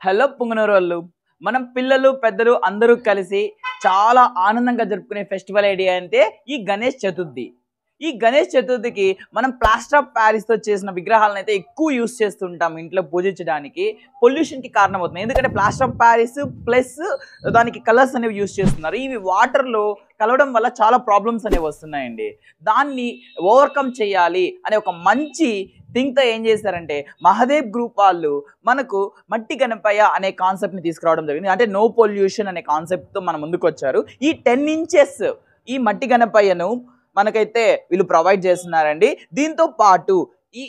Hello పుంగనూరోళ్ళు. మనం పిల్లలు, పెద్దలు అందరూ కలిసి చాలా ఆనందంగా జరుపుకునే ఫెస్టివల్ ఐడియా అంటే ఈ గణేష్ చతుర్థి. ఈ గణేష్ చతుర్థికి మనం ప్లాస్టర్ ఆఫ్ పారిస్‌తో చేసిన విగ్రహాలనైతే ఎక్కువ యూజ్ చేస్తుంటాం ఇంట్లో పూజించడానికి. పొల్యూషన్‌కి కారణమవుతుంది. ఎందుకంటే ప్లాస్టర్ ఆఫ్ పారిస్ ప్లస్ దానికి కలర్స్ అనేవి యూజ్ చేస్తున్నారు. ఇవి వాటర్‌లో కలవడం వల్ల చాలా ప్రాబ్లమ్స్ అనేవి వస్తున్నాయండి. దాన్ని ఓవర్‌కమ్ చేయాలి అనే ఒక మంచి థింక్‌తో ఏం చేశారంటే మహదేవ్ గ్రూప్ వాళ్ళు మనకు మట్టి గణపయ్య అనే కాన్సెప్ట్‌ని తీసుకురావడం జరిగింది. అంటే నో పొల్యూషన్ అనే కాన్సెప్ట్‌తో మన ముందుకొచ్చారు. ఈ 10 ఇంచెస్ ఈ మట్టి గణపయ్యను మనకైతే వీళ్ళు ప్రొవైడ్ చేస్తున్నారండి. దీంతో పాటు ఈ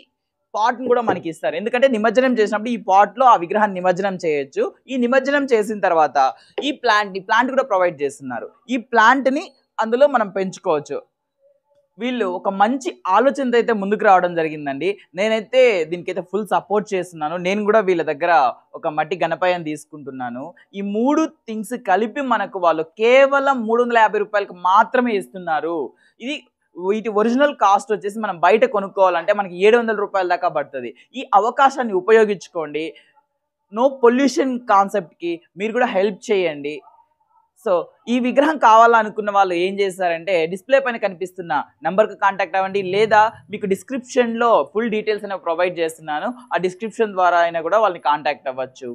పాట్‌ని కూడా మనకి ఇస్తారు. ఎందుకంటే నిమజ్జనం చేసినప్పుడు ఈ పాట్‌లో ఆ విగ్రహాన్ని నిమజ్జనం చేయొచ్చు. ఈ నిమజ్జనం చేసిన తర్వాత ఈ ప్లాంట్ కూడా ప్రొవైడ్ చేస్తున్నారు. ఈ ప్లాంట్‌ని అందులో మనం పెంచుకోవచ్చు. వీళ్ళు ఒక మంచి ఆలోచనతో అయితే ముందుకు రావడం జరిగిందండి. నేనైతే దీనికైతే ఫుల్ సపోర్ట్ చేస్తున్నాను. నేను కూడా వీళ్ళ దగ్గర ఒక మట్టి గణపయ్యని తీసుకుంటున్నాను. ఈ 3 థింగ్స్ కలిపి మనకు వాళ్ళు కేవలం రూ. 350కి మాత్రమే ఇస్తున్నారు. ఇది వీటి ఒరిజినల్ కాస్ట్ వచ్చేసి మనం బయట కొనుక్కోవాలంటే మనకి రూ. 700 దాకా పడతది. ఈ అవకాశాన్ని ఉపయోగించుకోండి. నో పొల్యూషన్ కాన్సెప్ట్‌కి మీరు కూడా హెల్ప్ చేయండి. సో, ఈ విగ్రహం కావాలనుకున్న వాళ్ళు ఏం చేశారంటే డిస్‌ప్లే పైన కనిపిస్తున్న నంబర్‌కి కాంటాక్ట్ అవ్వండి. లేదా మీకు డిస్క్రిప్షన్‌లో ఫుల్ డీటెయిల్స్ అనేవి ప్రొవైడ్ చేస్తున్నాను. ఆ డిస్క్రిప్షన్ ద్వారా అయినా కూడా వాళ్ళని కాంటాక్ట్ అవ్వచ్చు.